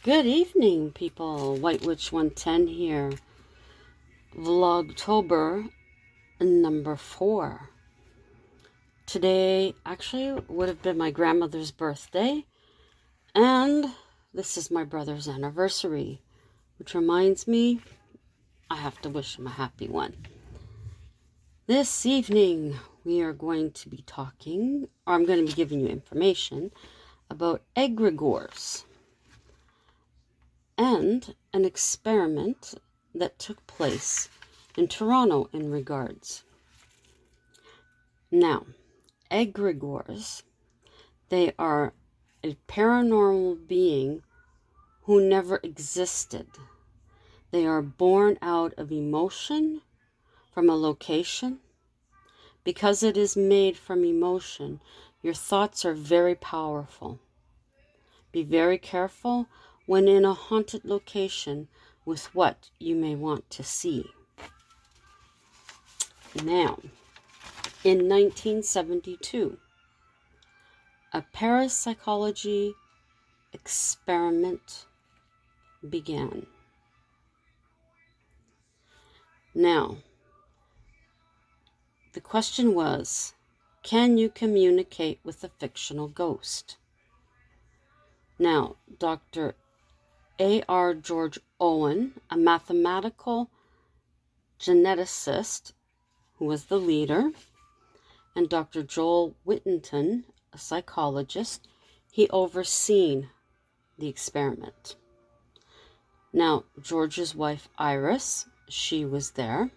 Good evening, people. White Witch 110 here. Vlogtober number 4. Today actually would have been my grandmother's birthday, and this is my brother's anniversary, which reminds me I have to wish him a happy one. This evening we are going to be talking, or I'm going to be giving you information about egregores and an experiment that took place in Toronto in regards. Now, egregores, they are a paranormal being who never existed. They are born out of emotion from a location. Because it is made from emotion, your thoughts are very powerful. Be very careful when in a haunted location with what you may want to see. Now, in 1972, a parapsychology experiment began. Now, the question was, can you communicate with a fictional ghost? Now, Dr. A.R. George Owen, a mathematical geneticist who was the leader, and Dr. Joel Whittington, a psychologist, he overseen the experiment. Now, George's wife Iris, she was there.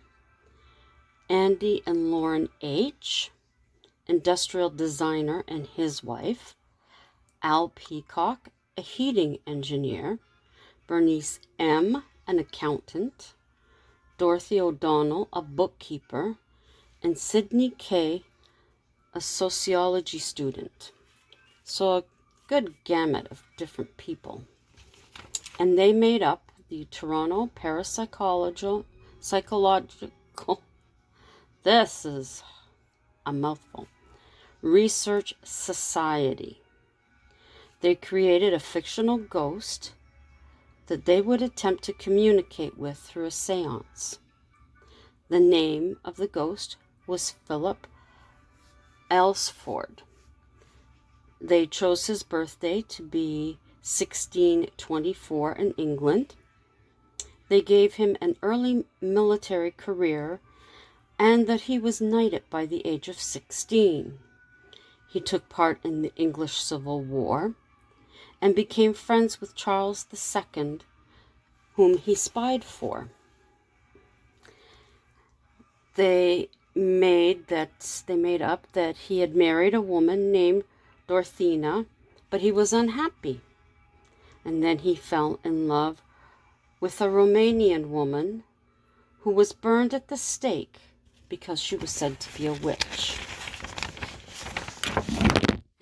Andy and Lauren H., industrial designer, and his wife. Al Peacock, a heating engineer. Bernice M., an accountant. Dorothy O'Donnell, a bookkeeper. And Sydney K., a sociology student. So a good gamut of different people. And they made up the Toronto Parapsychological, this is a mouthful, Research Society. They created a fictional ghost that they would attempt to communicate with through a seance. The name of the ghost was Philip Alsford. They chose his birthday to be 1624 in England. They gave him an early military career and that he was knighted by the age of 16. He took part in the English Civil War and became friends with Charles II, whom he spied for. They made up that he had married a woman named Dorothea, but he was unhappy. And then he fell in love with a Romanian woman who was burned at the stake because she was said to be a witch.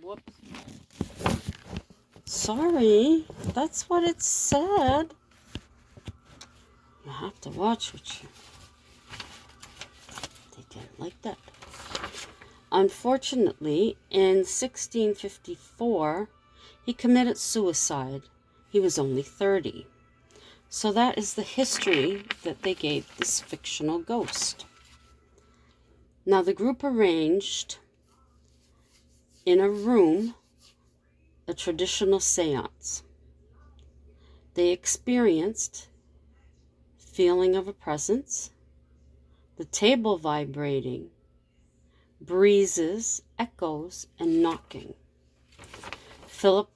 Whoops. Sorry, that's what it said. You have to watch what you... They didn't like that. Unfortunately, in 1654, he committed suicide. He was only 30. So that is the history that they gave this fictional ghost. Now, the group arranged in a room a traditional seance. They experienced feeling of a presence, the table vibrating, breezes, echoes, and knocking. Philip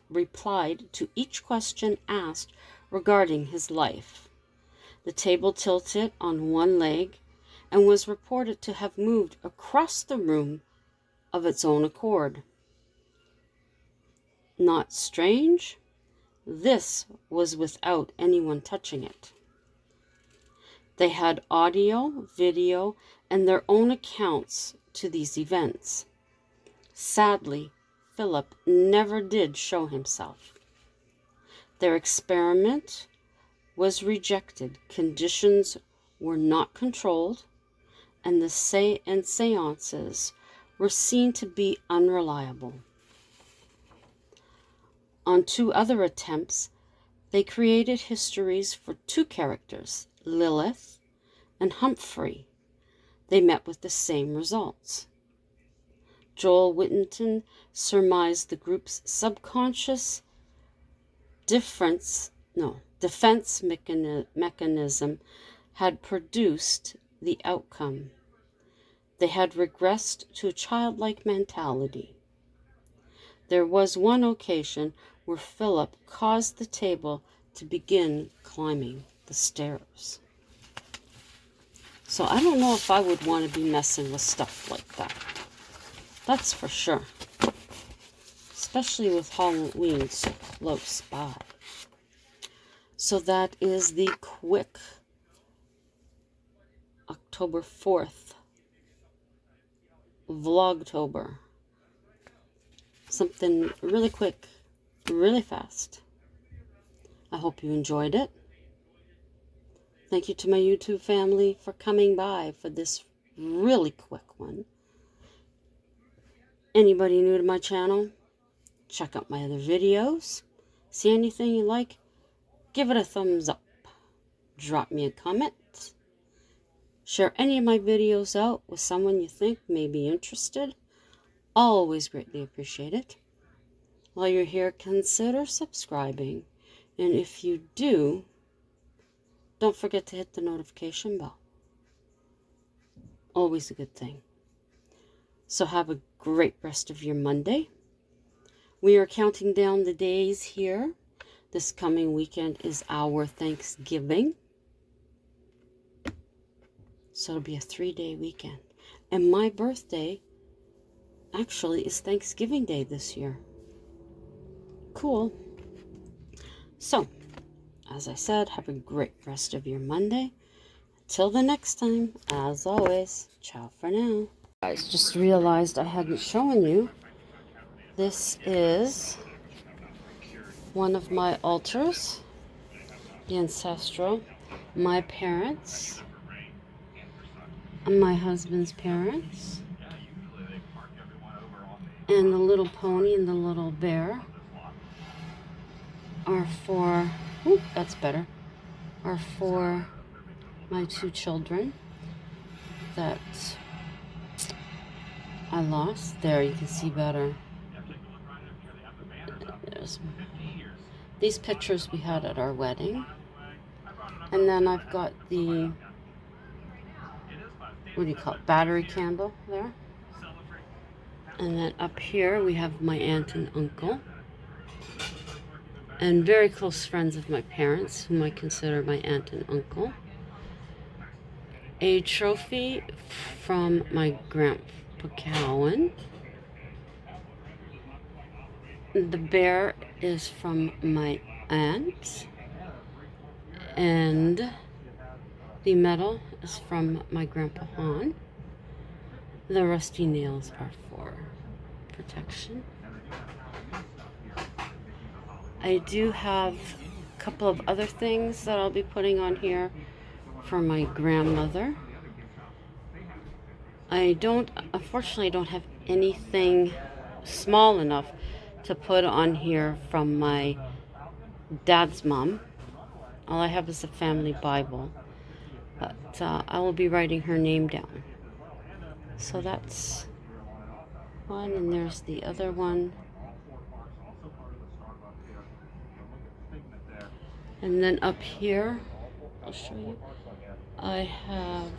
replied to each question asked regarding his life. The table tilted on one leg and was reported to have moved across the room of its own accord. Not strange? This was without anyone touching it. They had audio, video, and their own accounts to these events. Sadly, Philip never did show himself. Their experiment was rejected. Conditions were not controlled, and the seances were seen to be unreliable. On 2 other attempts, They created histories for two characters, Lilith and Humphrey. They met with the same results. Joel Whittington surmised the group's subconscious defense mechanism had produced the outcome. They had regressed to a childlike mentality. There was one occasion where Philip caused the table to begin climbing the stairs. So I don't know if I would want to be messing with stuff like that. That's for sure. Especially with Halloween so close by. So that is the quick October 4th Vlogtober. Something really quick, really fast. I hope you enjoyed it. Thank you to my YouTube family for coming by for this really quick one. Anybody new to my channel, check out my other videos. See anything you like? Give it a thumbs up. Drop me a comment. Share any of my videos out with someone you think may be interested. Always greatly appreciate it. While you're here, consider subscribing. And if you do, don't forget to hit the notification bell. Always a good thing. So have a great rest of your Monday. We are counting down the days here. This coming weekend is our Thanksgiving. So it'll be a 3-day weekend. And my birthday actually is Thanksgiving Day this year. Cool. So, as I said, have a great rest of your Monday. Till the next time, as always, ciao for now. Guys, just realized I hadn't shown you. This is one of my altars, the ancestral, my parents, and my husband's parents, and the little pony and the little bear are for, that's better, are for my 2 children that I lost. There, you can see better. There's these pictures we had at our wedding. And then I've got the, what do you call it, battery candle there. And then up here we have my aunt and uncle. And very close friends of my parents, whom I consider my aunt and uncle. A trophy from my Grandpa Cowan. The bear is from my aunt. And the medal is from my Grandpa Han. The rusty nails are for protection. I do have a couple of other things that I'll be putting on here for my grandmother. Unfortunately, I don't have anything small enough to put on here from my dad's mom. All I have is a family Bible, but I will be writing her name down. So that's one, and there's the other one. And then up here, I'll show you, I have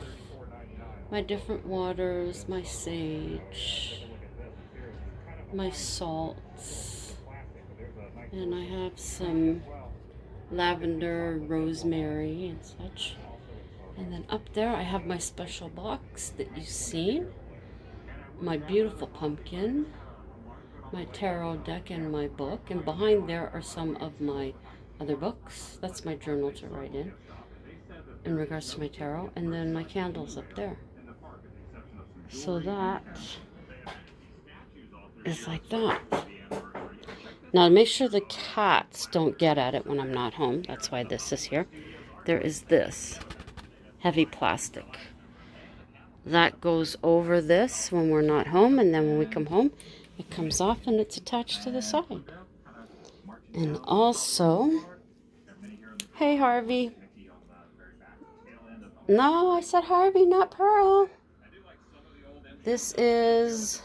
my different waters, my sage, my salts, and I have some lavender, rosemary, and such. And then up there I have my special box that you've seen, my beautiful pumpkin, my tarot deck, and my book. And behind there are some of my other books. That's my journal to write in regards to my tarot. And then my candles up there. So that is like that. Now, to make sure the cats don't get at it when I'm not home, that's why this is here, there is this heavy plastic. That goes over this when we're not home, and then when we come home, it comes off and it's attached to the side. And also, Hey, Harvey. No, I said Harvey, not Pearl. This is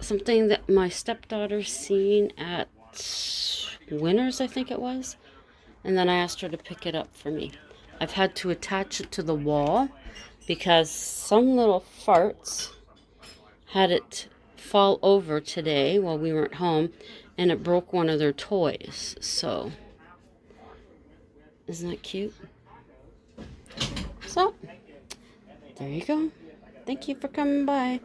something that my stepdaughter's seen at Winners, I think it was. And then I asked her to pick it up for me. I've had to attach it to the wall because some little farts had it fall over today while we weren't home, and it broke one of their toys. So, isn't that cute? So, there you go. Thank you for coming by.